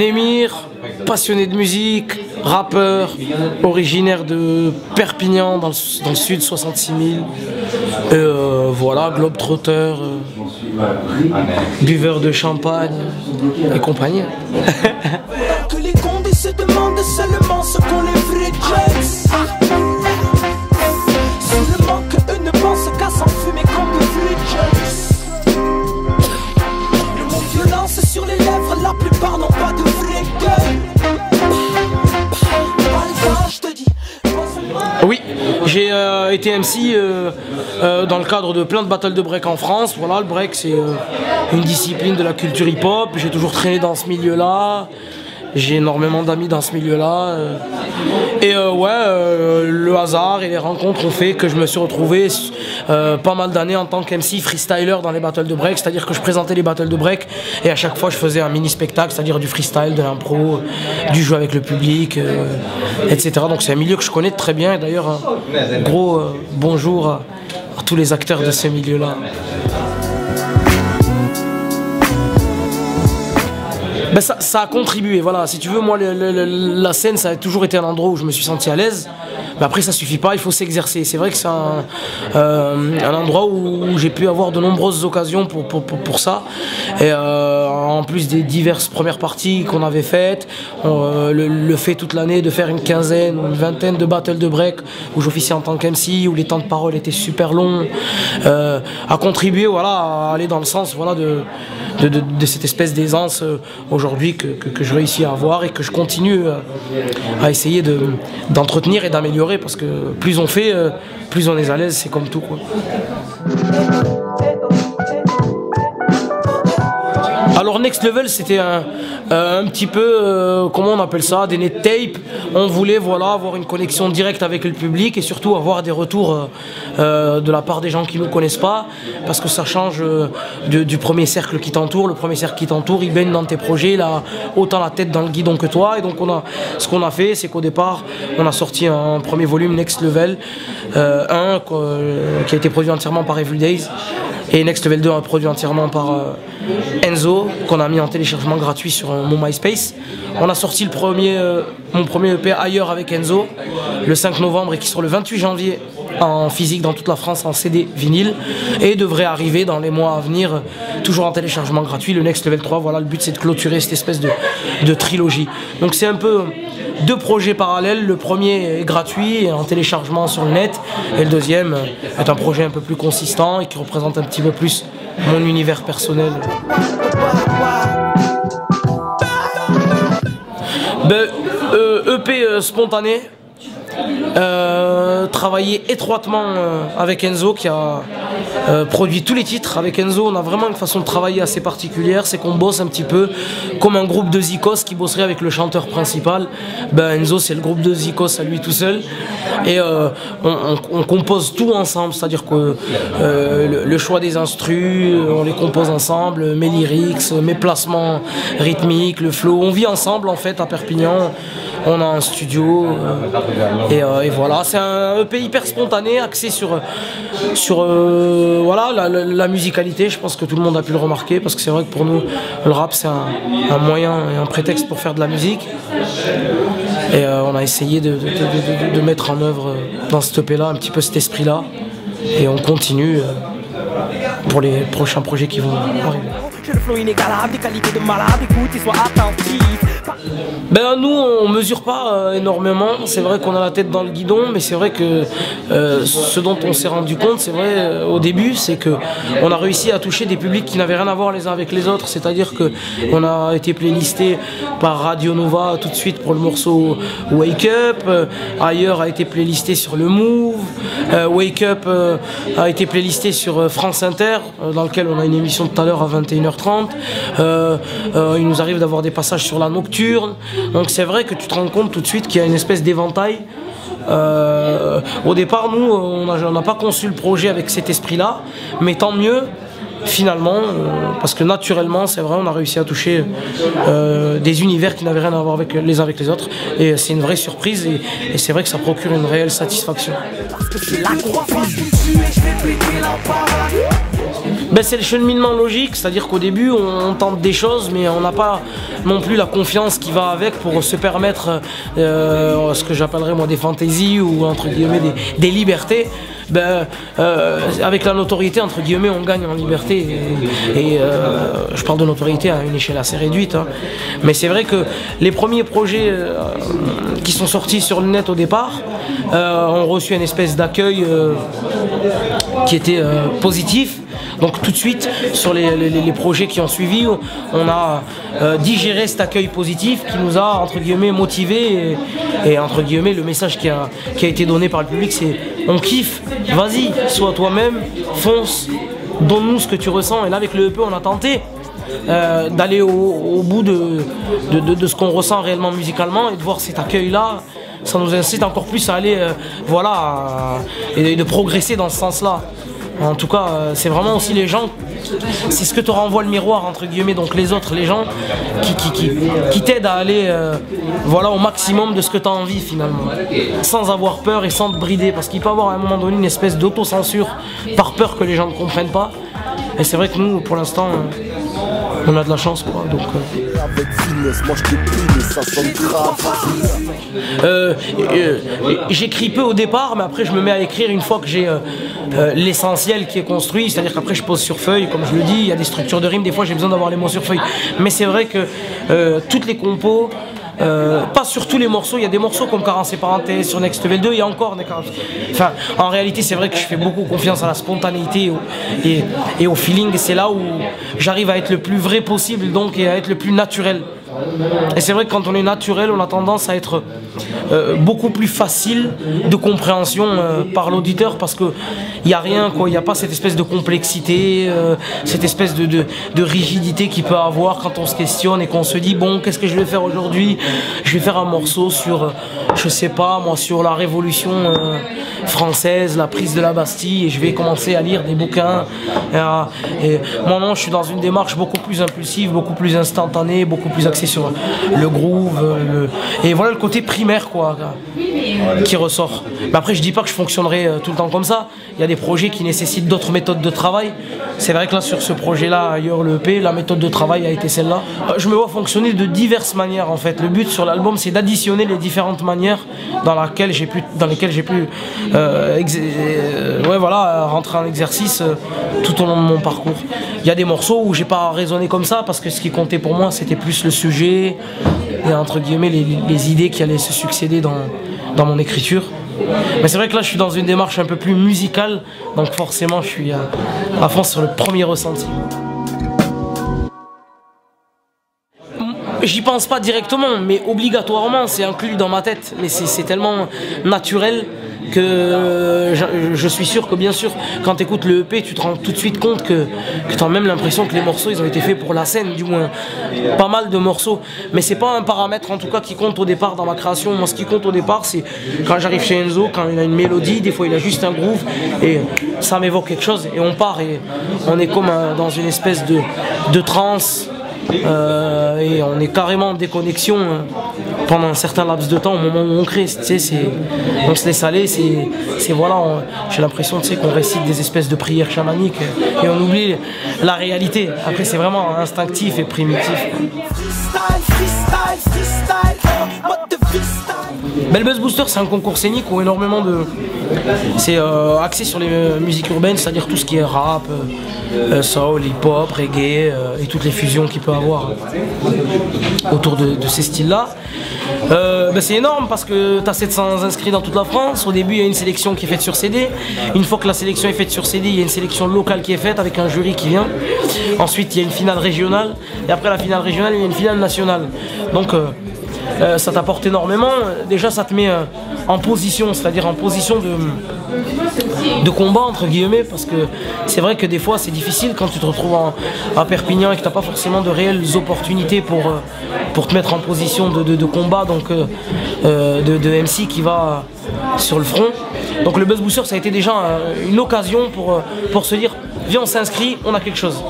Némir, passionné de musique, rappeur, originaire de Perpignan dans le sud, 66 000. Voilà, globetrotter, buveur de champagne et compagnie. Que les condés se demandent seulement ce qu'on les vrais jets. Seulement que eux ne pensent qu'à s'enfumer comme de vrais jets. Le mot violence sur les lèvres, la plupart n'ont pas de vrai gueule. Je te dis. Oui, j'ai été MC dans le cadre de plein de battles de break en France. Voilà, le break c'est une discipline de la culture hip-hop. J'ai toujours traîné dans ce milieu-là. J'ai énormément d'amis dans ce milieu-là. Le hasard et les rencontres ont fait que je me suis retrouvé pas mal d'années en tant qu'MC freestyler dans les battles de break. C'est-à-dire que je présentais les battles de break et à chaque fois je faisais un mini-spectacle, c'est-à-dire du freestyle, de l'impro, du jeu avec le public, etc. Donc c'est un milieu que je connais très bien. Et d'ailleurs, un gros bonjour à tous les acteurs de ce milieu-là. Ben ça a contribué, voilà. Si tu veux, moi, la scène, ça a toujours été un endroit où je me suis senti à l'aise. Mais après, ça suffit pas, il faut s'exercer. C'est vrai que c'est un endroit où j'ai pu avoir de nombreuses occasions pour ça. Et en plus des diverses premières parties qu'on avait faites, le fait toute l'année de faire une quinzaine ou une vingtaine de battles de break où j'officiais en tant qu'MC, où les temps de parole étaient super longs, a contribué, voilà, à aller dans le sens, voilà, de cette espèce d'aisance aujourd'hui que je réussis à avoir et que je continue à essayer d'entretenir et d'améliorer, parce que plus on fait, plus on est à l'aise, c'est comme tout, quoi. Alors Next Level, c'était un petit peu, comment on appelle ça, des net tapes. On voulait, voilà, avoir une connexion directe avec le public et surtout avoir des retours de la part des gens qui ne nous connaissent pas, parce que ça change du premier cercle qui t'entoure. Le premier cercle qui t'entoure, il baigne dans tes projets, il a autant la tête dans le guidon que toi. Et donc ce qu'on a fait, c'est qu'au départ, on a sorti un premier volume Next Level 1 qui a été produit entièrement par Everydays, et Next Level 2 a été produit entièrement par Enzo, qu'on a mis en téléchargement gratuit sur mon MySpace. On a sorti mon premier EP Ailleurs avec Enzo le 5 novembre et qui sort le 28 janvier en physique dans toute la France en CD vinyle, et devrait arriver dans les mois à venir toujours en téléchargement gratuit le Next Level 3. Voilà, le but c'est de clôturer cette espèce de trilogie. Donc c'est un peu deux projets parallèles. Le premier est gratuit et en téléchargement sur le net, et le deuxième est un projet un peu plus consistant et qui représente un petit peu plus mon univers personnel. EP spontané, travailler étroitement avec Enzo qui a produit tous les titres. Avec Enzo, on a vraiment une façon de travailler assez particulière, c'est qu'on bosse un petit peu comme un groupe de Zikos qui bosserait avec le chanteur principal. Enzo, c'est le groupe de Zikos à lui tout seul, et on compose tout ensemble, c'est-à-dire que le choix des instrus, on les compose ensemble, mes lyrics, mes placements rythmiques, le flow, on vit ensemble en fait à Perpignan. On a un studio et voilà, c'est un EP hyper spontané, axé sur voilà, la musicalité. Je pense que tout le monde a pu le remarquer, parce que c'est vrai que pour nous, le rap c'est un moyen et un prétexte pour faire de la musique. Et on a essayé de mettre en œuvre dans cet EP-là un petit peu cet esprit-là. Et on continue pour les prochains projets qui vont arriver. Nous on mesure pas énormément, c'est vrai qu'on a la tête dans le guidon, mais c'est vrai que ce dont on s'est rendu compte, c'est vrai au début, c'est que on a réussi à toucher des publics qui n'avaient rien à voir les uns avec les autres. C'est-à-dire que on a été playlisté par Radio Nova tout de suite pour le morceau Wake Up, Ailleurs a été playlisté sur le Move, Wake Up a été playlisté sur France Inter, dans lequel on a une émission tout à l'heure à 21h30. Il nous arrive d'avoir des passages sur la Nocturne. Donc c'est vrai que tu te rends compte tout de suite qu'il y a une espèce d'éventail. Au départ, nous, on n'a pas conçu le projet avec cet esprit-là, mais tant mieux finalement, parce que naturellement, c'est vrai, on a réussi à toucher des univers qui n'avaient rien à voir les uns avec les autres, et c'est une vraie surprise, et c'est vrai que ça procure une réelle satisfaction. Ben, c'est le cheminement logique, c'est-à-dire qu'au début on tente des choses mais on n'a pas non plus la confiance qui va avec pour se permettre ce que j'appellerais moi des fantaisies ou entre guillemets des libertés. Ben, avec la notoriété entre guillemets on gagne en liberté et je parle de notoriété à une échelle assez réduite hein. Mais c'est vrai que les premiers projets qui sont sortis sur le net au départ ont reçu une espèce d'accueil qui était positif. Donc tout de suite, sur les projets qui ont suivi, on a digéré cet accueil positif qui nous a, entre guillemets, motivés. Et entre guillemets, le message qui a été donné par le public, c'est « on kiffe, vas-y, sois toi-même, fonce, donne-nous ce que tu ressens ». Et là, avec le EP, on a tenté d'aller au bout de ce qu'on ressent réellement musicalement et de voir cet accueil-là. Ça nous incite encore plus à aller, voilà, et de progresser dans ce sens-là. En tout cas, c'est vraiment aussi les gens, c'est ce que te renvoie le miroir, entre guillemets, donc les autres, les gens qui t'aident à aller voilà, au maximum de ce que tu as envie finalement, sans avoir peur et sans te brider, parce qu'il peut y avoir à un moment donné une espèce d'autocensure par peur que les gens ne comprennent pas. Et c'est vrai que nous, pour l'instant, on a de la chance quoi, donc j'écris peu au départ, mais après je me mets à écrire une fois que j'ai l'essentiel qui est construit, c'est-à-dire qu'après je pose sur feuille, comme je le dis, il y a des structures de rimes, des fois j'ai besoin d'avoir les mots sur feuille, mais c'est vrai que toutes les compos, pas sur tous les morceaux, il y a des morceaux comme Carence et Parenthèse sur Next Level 2, il y a encore des carences. Enfin, en réalité, c'est vrai que je fais beaucoup confiance à la spontanéité et au feeling, c'est là où j'arrive à être le plus vrai possible donc, et à être le plus naturel. Et c'est vrai que quand on est naturel, on a tendance à être beaucoup plus facile de compréhension par l'auditeur parce qu'il n'y a rien, quoi, il n'y a pas cette espèce de complexité, cette espèce de rigidité qu'il peut avoir quand on se questionne et qu'on se dit bon, qu'est-ce que je vais faire aujourd'hui? Je vais faire un morceau sur, je sais pas moi, sur la Révolution française, la prise de la Bastille, et je vais commencer à lire des bouquins. Et moi non, je suis dans une démarche beaucoup plus impulsive, beaucoup plus instantanée, beaucoup plus axée sur le groove, et voilà le côté primaire quoi, qui ressort. Mais après je dis pas que je fonctionnerai tout le temps comme ça, il y a des projets qui nécessitent d'autres méthodes de travail. C'est vrai que là sur ce projet là, ailleurs le EP, la méthode de travail a été celle-là. Je me vois fonctionner de diverses manières en fait. Le but sur l'album c'est d'additionner les différentes manières dans lesquelles j'ai pu ouais, voilà, rentrer en exercice tout au long de mon parcours. Il y a des morceaux où j'ai pas raisonné comme ça parce que ce qui comptait pour moi c'était plus le sujet et entre guillemets les idées qui allaient se succéder dans mon écriture. Mais c'est vrai que là je suis dans une démarche un peu plus musicale, donc forcément je suis à fond sur le premier ressenti. J'y pense pas directement, mais obligatoirement c'est inclus dans ma tête. Mais c'est tellement naturel que je suis sûr que bien sûr quand tu écoutes le EP tu te rends tout de suite compte que tu as même l'impression que les morceaux ils ont été faits pour la scène, du moins pas mal de morceaux, mais c'est pas un paramètre en tout cas qui compte au départ dans ma création. Moi ce qui compte au départ c'est quand j'arrive chez Enzo, quand il a une mélodie, des fois il a juste un groove et ça m'évoque quelque chose et on part et on est comme dans une espèce de transe. Et on est carrément en déconnexion pendant un certain laps de temps au moment où on crée, tu sais, on se laisse aller, c'est voilà, j'ai l'impression qu'on récite des espèces de prières chamaniques et on oublie la réalité. Après c'est vraiment instinctif et primitif. Le Buzz Booster c'est un concours scénique où énormément de... C'est axé sur les musiques urbaines, c'est-à-dire tout ce qui est rap, soul, hip-hop, reggae et toutes les fusions qu'il peut avoir autour de ces styles-là. C'est énorme parce que tu as 700 inscrits dans toute la France. Au début il y a une sélection qui est faite sur CD. Une fois que la sélection est faite sur CD, il y a une sélection locale qui est faite avec un jury qui vient. Ensuite il y a une finale régionale et après la finale régionale il y a une finale nationale. Donc ça t'apporte énormément. Déjà ça te met en position, c'est-à-dire en position de combat entre guillemets, parce que c'est vrai que des fois c'est difficile quand tu te retrouves à Perpignan et que tu n'as pas forcément de réelles opportunités pour te mettre en position de combat, donc de MC qui va sur le front. Donc le Buzz Booster, ça a été déjà une occasion pour se dire, viens on s'inscrit, on a quelque chose.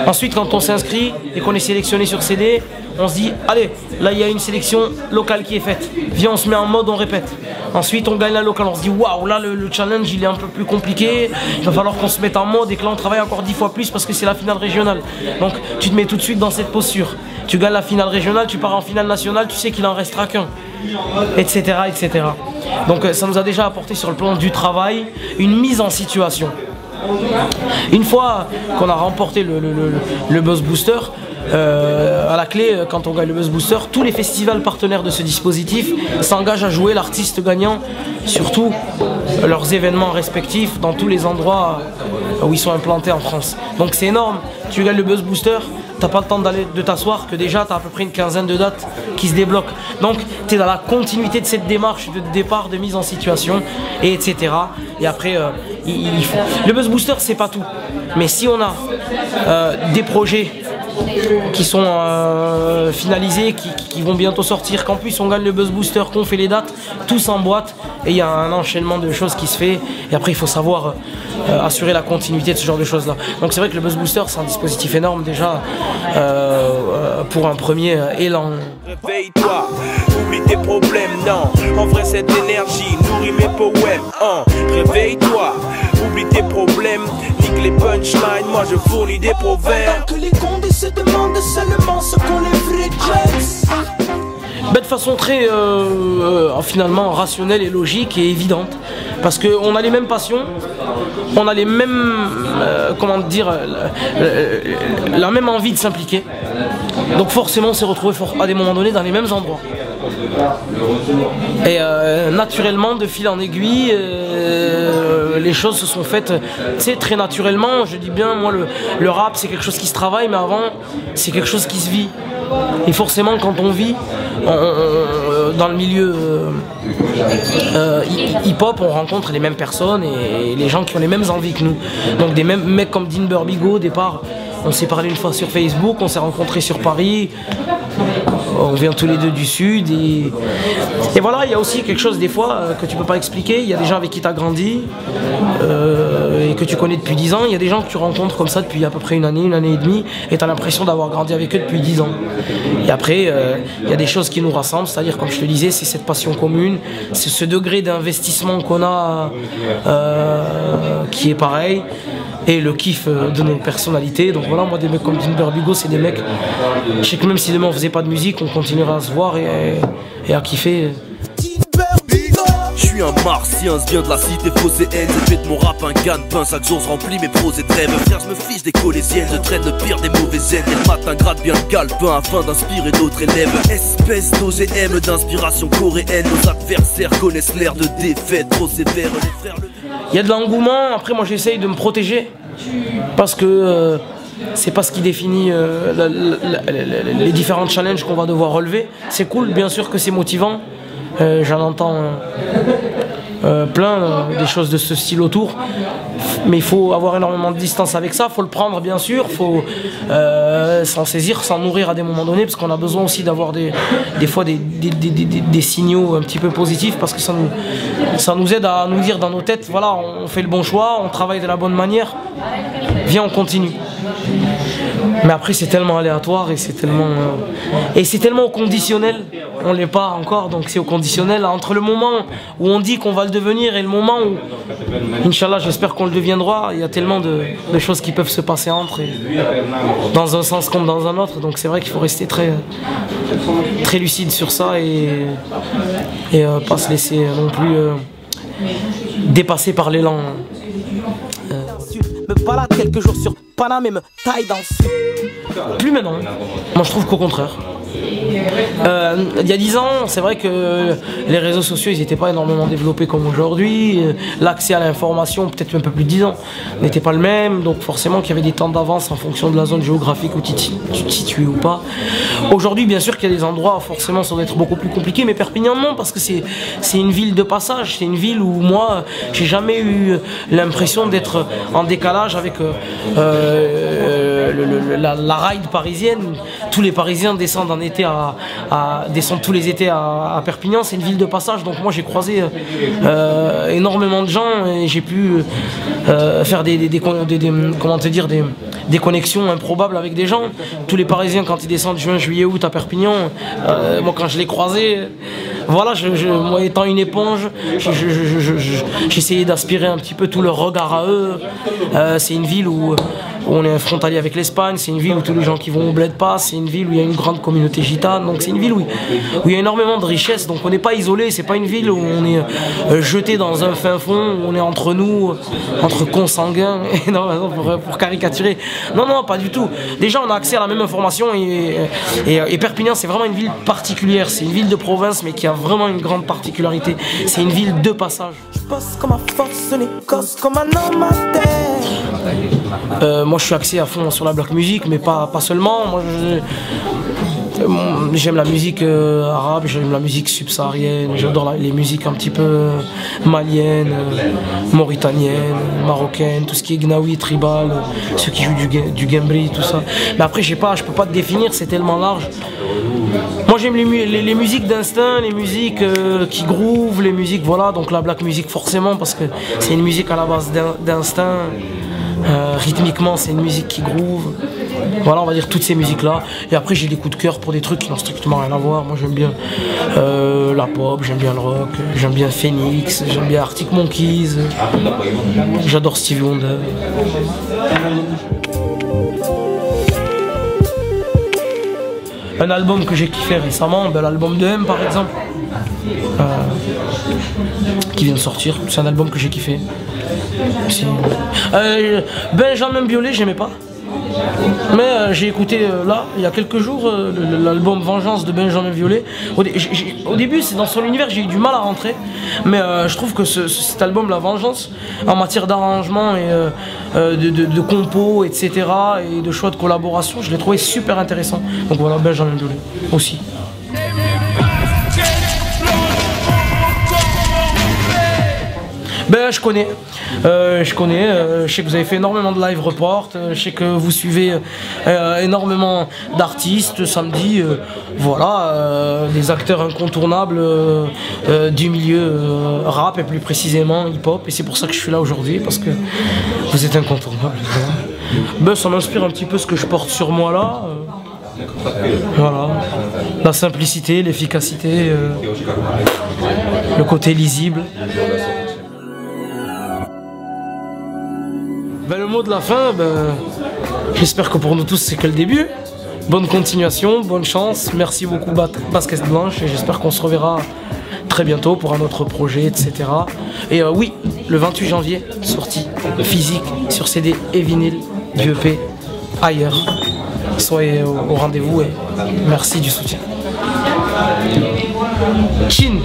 Ensuite, quand on s'inscrit et qu'on est sélectionné sur CD, on se dit, allez, là il y a une sélection locale qui est faite. Viens, on se met en mode, on répète. Ensuite, on gagne la locale, on se dit, waouh, là le challenge il est un peu plus compliqué. Il va falloir qu'on se mette en mode et que là on travaille encore 10 fois plus parce que c'est la finale régionale. Donc tu te mets tout de suite dans cette posture. Tu gagnes la finale régionale, tu pars en finale nationale, tu sais qu'il en restera qu'un, etc., etc. Donc ça nous a déjà apporté sur le plan du travail une mise en situation. Une fois qu'on a remporté le Buzz Booster, à la clé, quand on gagne le Buzz Booster, tous les festivals partenaires de ce dispositif s'engagent à jouer l'artiste gagnant, surtout leurs événements respectifs dans tous les endroits où ils sont implantés en France. Donc c'est énorme, tu gagnes le Buzz Booster, t'as pas le temps de t'asseoir, que déjà t'as à peu près une quinzaine de dates qui se débloquent. Donc t'es dans la continuité de cette démarche de départ, de mise en situation, et etc. Et après, le Buzz Booster c'est pas tout. Mais si on a des projets qui sont finalisés, qui vont bientôt sortir, qu'en plus on gagne le Buzz Booster, qu'on fait les dates, tout s'emboîte et il y a un enchaînement de choses qui se fait et après il faut savoir assurer la continuité de ce genre de choses là. Donc c'est vrai que le Buzz Booster c'est un dispositif énorme déjà pour un premier élan. Réveille-toi, oublie tes problèmes, non. En vrai cette énergie nourrit mes poèmes, réveille-toi, oublie tes problèmes. Les punchlines, moi je fournis des proverbes. Que les condés se demandent seulement ce qu'ont les vrais jets. De façon très finalement rationnelle et logique et évidente, parce qu'on a les mêmes passions, on a les mêmes comment dire la même envie de s'impliquer, donc forcément on s'est retrouvé à des moments donnés dans les mêmes endroits et naturellement de fil en aiguille les choses se sont faites très naturellement. Je dis bien, moi le rap c'est quelque chose qui se travaille, mais avant c'est quelque chose qui se vit. Et forcément quand on vit dans le milieu hip-hop, on rencontre les mêmes personnes et les gens qui ont les mêmes envies que nous. Donc des mêmes mecs comme Dean Burbigo, au départ, on s'est parlé une fois sur Facebook, on s'est rencontrés sur Paris. On vient tous les deux du sud et voilà, il y a aussi quelque chose des fois que tu peux pas expliquer. Il y a des gens avec qui tu as grandi et que tu connais depuis 10 ans. Il y a des gens que tu rencontres comme ça depuis à peu près une année et demie et tu as l'impression d'avoir grandi avec eux depuis 10 ans. Et après, il y a des choses qui nous rassemblent, c'est-à-dire comme je te disais, c'est cette passion commune, c'est ce degré d'investissement qu'on a qui est pareil. Et le kiff de nos personnalités. Donc voilà, moi des mecs comme Dean Burbigo, c'est des mecs, je sais que même si demain on faisait pas de musique, on continuera à se voir et à kiffer. Je suis un martien, je viens de la cité fausse et haine. Je fais de mon rap un gagne-pain, chaque jour je remplis mes pros et trêves. Frère, je me fiche des collégiennes, je traîne le pire des mauvaises haines. Et le matin gratte bien le galpin afin d'inspirer d'autres élèves. Espèce d'OGM d'inspiration coréenne. Nos adversaires connaissent l'air de défaite trop sévère. Les frères, il y a de l'engouement, après moi j'essaye de me protéger parce que c'est pas ce qui définit les différents challenges qu'on va devoir relever. C'est cool, bien sûr que c'est motivant, j'en entends plein des choses de ce style autour, mais il faut avoir énormément de distance avec ça, il faut le prendre bien sûr, il faut s'en saisir, s'en nourrir à des moments donnés, parce qu'on a besoin aussi d'avoir des fois des signaux un petit peu positifs, parce que ça nous aide à nous dire dans nos têtes, voilà, on fait le bon choix, on travaille de la bonne manière, viens on continue. Mais après c'est tellement aléatoire et c'est tellement au conditionnel, on l'est pas encore, donc c'est au conditionnel entre le moment où on dit qu'on va le devenir et le moment où, Inch'Allah, j'espère qu'on le deviendra. Il y a tellement de choses qui peuvent se passer entre, dans un sens comme dans un autre, donc c'est vrai qu'il faut rester très lucide sur ça et pas se laisser non plus dépasser par l'élan. Me balade quelques jours sur Paname et me taille dans le sud. Plus maintenant, moi je trouve qu'au contraire. Il y a 10 ans, c'est vrai que les réseaux sociaux ils n'étaient pas énormément développés comme aujourd'hui. L'accès à l'information, peut-être un peu plus de 10 ans, n'était pas le même. Donc forcément qu'il y avait des temps d'avance en fonction de la zone géographique où tu te situais ou pas. Aujourd'hui, bien sûr qu'il y a des endroits, forcément ça doit être beaucoup plus compliqué, mais Perpignan non, parce que c'est une ville de passage. C'est une ville où moi, j'ai jamais eu l'impression d'être en décalage avec la ride parisienne. tous les Parisiens descendent en été descendent tous les étés à Perpignan. C'est une ville de passage, donc moi j'ai croisé énormément de gens et j'ai pu faire comment te dire, des connexions improbables avec des gens. Tous les Parisiens quand ils descendent juin, juillet, août à Perpignan, moi quand je les croisais, voilà, moi étant une éponge, j'essayais d'aspirer un petit peu tout leur regard à eux. C'est une ville où on est frontalier avec l'Espagne, c'est une ville où tous les gens qui vont au bled passent, c'est une ville où il y a une grande communauté gitane, donc c'est une ville où il y a énormément de richesses, donc on n'est pas isolé, c'est pas une ville où on est jeté dans un fin fond, où on est entre nous, entre consanguins, non, pour caricaturer. Non, pas du tout. Déjà on a accès à la même information et Perpignan c'est vraiment une ville particulière, c'est une ville de province mais qui a vraiment une grande particularité, c'est une ville de passage. Je bosse comme à force, négoce comme un homme à terre. Moi je suis axé à fond sur la black music, mais pas seulement. Moi j'aime la musique arabe, j'aime la musique subsaharienne, j'adore les musiques un petit peu maliennes, mauritaniennes, marocaines, tout ce qui est gnawi, tribal, ceux qui jouent du gambri, tout ça. Mais après je peux pas te définir, c'est tellement large. Moi j'aime les musiques d'instinct, les musiques qui groove, les musiques, voilà, donc la black music forcément parce que c'est une musique à la base d'instinct. Rythmiquement c'est une musique qui groove, voilà, on va dire toutes ces musiques là. Et après j'ai des coups de cœur pour des trucs qui n'ont strictement rien à voir. Moi j'aime bien la pop, j'aime bien le rock, j'aime bien Phoenix, j'aime bien Arctic Monkeys, j'adore Stevie Wonder. Un album que j'ai kiffé récemment, l'album de M par exemple, qui vient de sortir, c'est un album que j'ai kiffé. Benjamin Biolay, j'aimais pas. Mais j'ai écouté là, il y a quelques jours, l'album Vengeance de Benjamin Biolay. Au début, c'est dans son univers, j'ai eu du mal à rentrer. Mais je trouve que cet album, La Vengeance, en matière d'arrangement et de compos, etc., et de choix de collaboration, je l'ai trouvé super intéressant. Donc voilà, Benjamin Biolay aussi. Je connais, je sais que vous avez fait énormément de live report, je sais que vous suivez énormément d'artistes samedi, voilà, des acteurs incontournables du milieu rap et plus précisément hip-hop, et c'est pour ça que je suis là aujourd'hui, parce que vous êtes incontournables. Ça m'inspire un petit peu ce que je porte sur moi là. Voilà, la simplicité, l'efficacité, le côté lisible. Le mot de la fin, j'espère que pour nous tous c'est que le début. Bonne continuation, bonne chance, merci beaucoup Basket Blanche et j'espère qu'on se reverra très bientôt pour un autre projet, etc. Et oui, le 28 janvier, sortie physique sur CD et vinyle du EP ailleurs. Soyez au rendez-vous et merci du soutien. Chin.